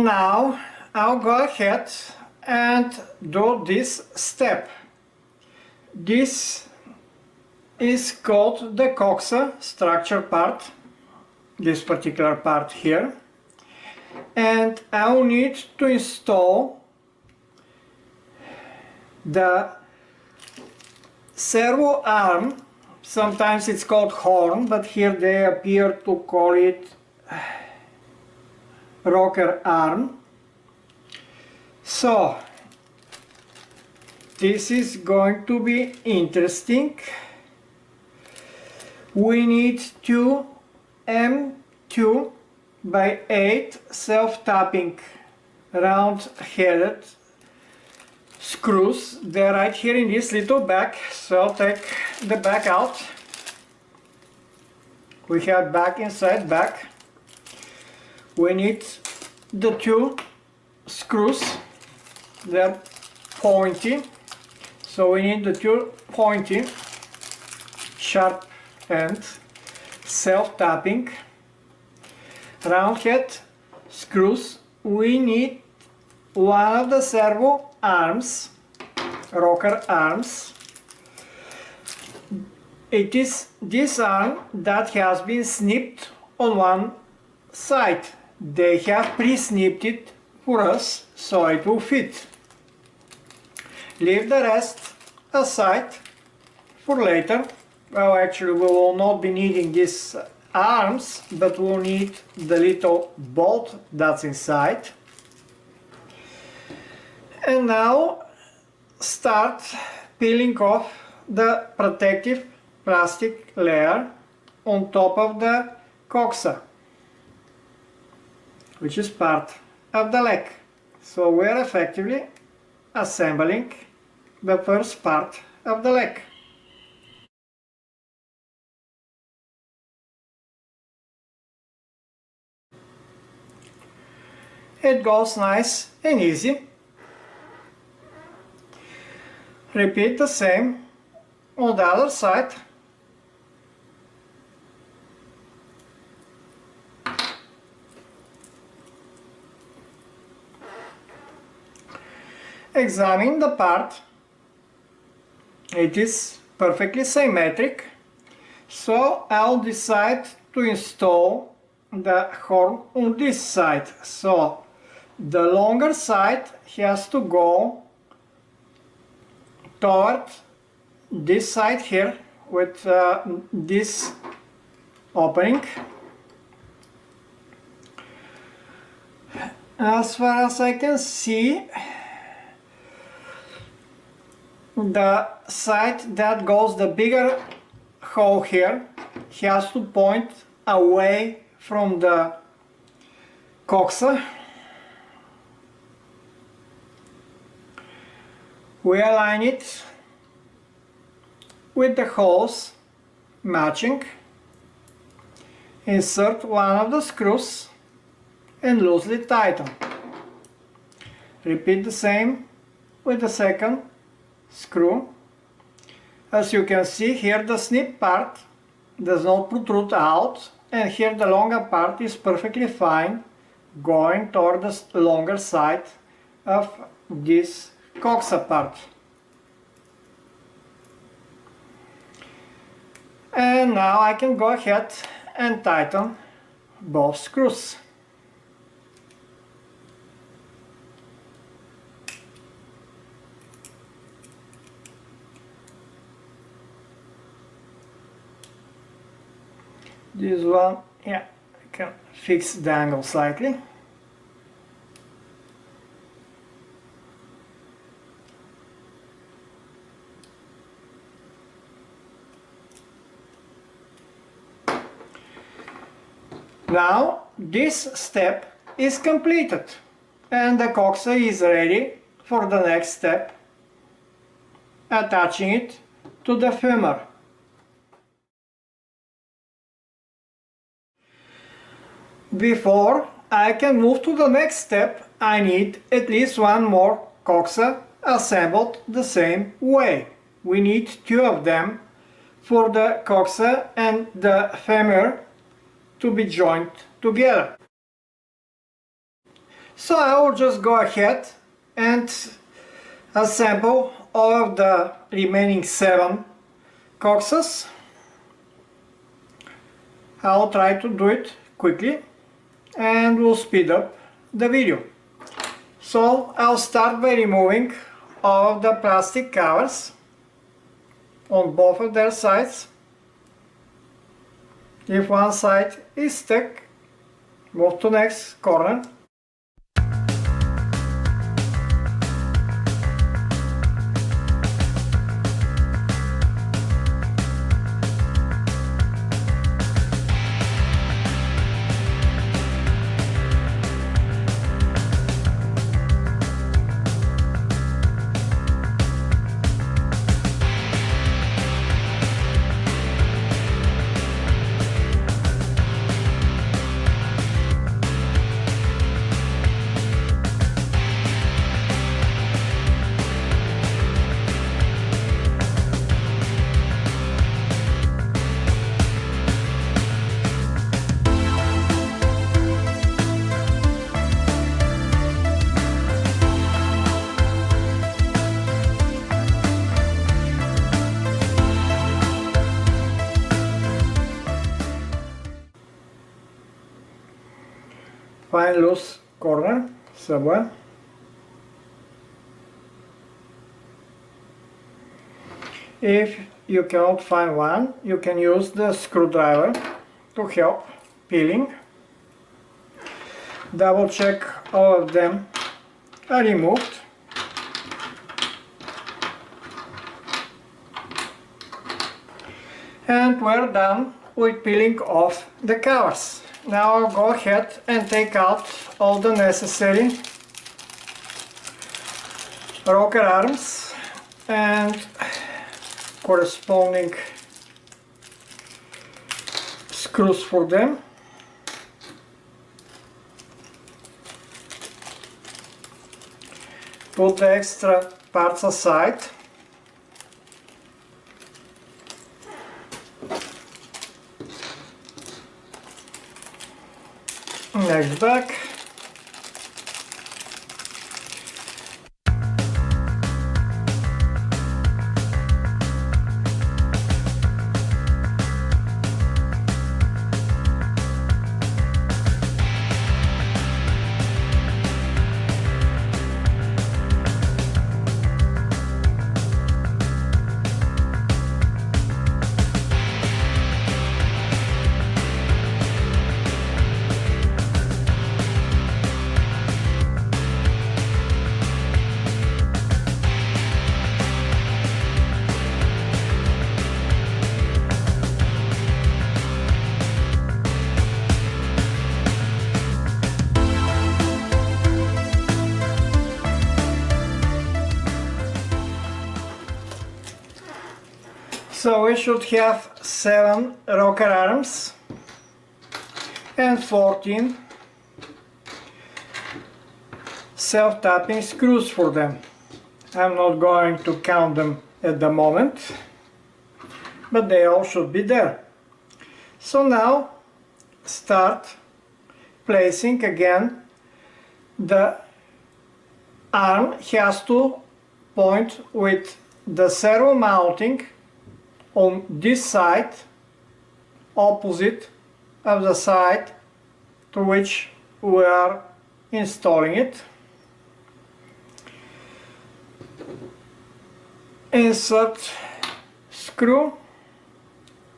Now I'll go ahead and do this step. This is called the Coxas structure part, this particular part here, and I'll need to install the servo arm. Sometimes it's called horn, but here they appear to call it rocker arm. So this is going to be interesting. We need two M2 by 8 self-tapping round-headed screws. They're right here in this little bag, so I'll take the bag out. We have bag inside bag. We need the two screws. They're pointy, so we need the two pointy sharp end self-tapping round head screws. We need one of the servo arms, rocker arms. It is this arm that has been snipped on one side. They have pre-snipped it for us so it will fit. Leave the rest aside for later. Well, actually we will not be needing these arms, but we'll need the little bolt that's inside. And now start peeling off the protective plastic layer on top of the Coxas, which is part of the leg. So we're effectively assembling the first part of the leg. It goes nice and easy. Repeat the same on the other side. Examine the part. It is perfectly symmetric, so I'll decide to install the horn on this side. So the longer side has to go toward this side here with this opening. As far as I can see, the side that goes the bigger hole here has to point away from the Coxas. We align it with the holes matching. Insert one of the screws and loosely tighten. Repeat the same with the second screw. As you can see here, the snip part does not protrude out, and here the longer part is perfectly fine, going toward the longer side of this Coxas part. And now I can go ahead and tighten both screws. This one, yeah, I can fix the angle slightly. Now this step is completed and the Coxas is ready for the next step, attaching it to the femur. Before I can move to the next step, I need at least one more Coxas assembled the same way. We need two of them for the Coxas and the femur to be joined together. So I will just go ahead and assemble all of the remaining 7 Coxas. I'll try to do it quickly and we'll speed up the video. So I'll start by removing all of the plastic covers on both of their sides. If one side is stuck, move to next corner. Find loose corner somewhere. If you cannot find one, you can use the screwdriver to help peeling. Double check all of them are removed. And we're done with peeling off the covers. Now I'll go ahead and take out all the necessary rocker arms and corresponding screws for them. Put the extra parts aside. Next back. So we should have 7 rocker arms and 14 self-tapping screws for them. I'm not going to count them at the moment, but they all should be there. So now start placing again. The arm has to point with the servo mounting on this side, opposite of the side to which we are installing it. Insert screw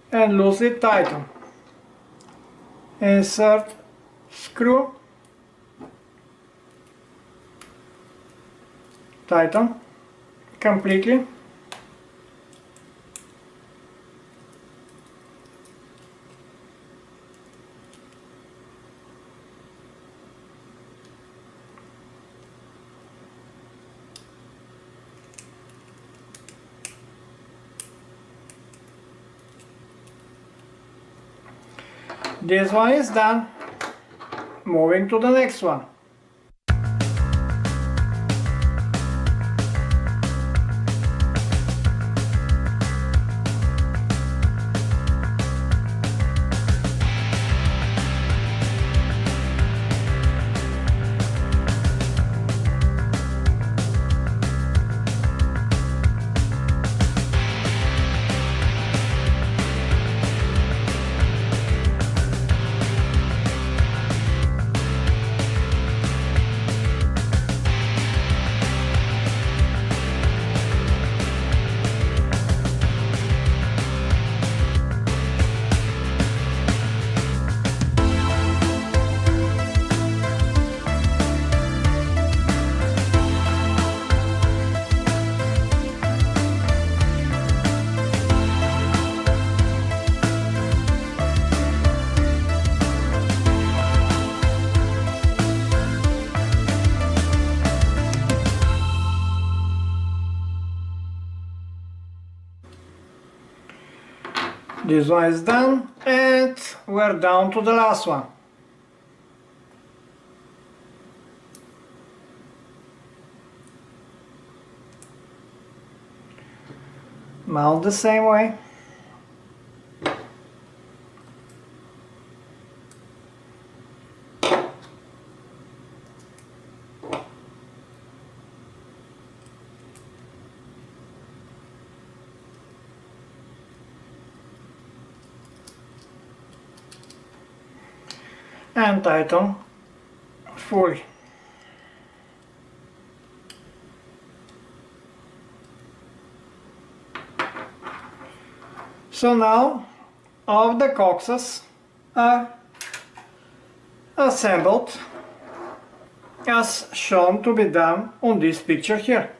and loosely tighten. Insert screw, tighten completely. This one is done. Moving to the next one. This one is done, and we're down to the last one. Mount the same way. And tighten fully. So now all of the Coxas are assembled as shown to be done on this picture here.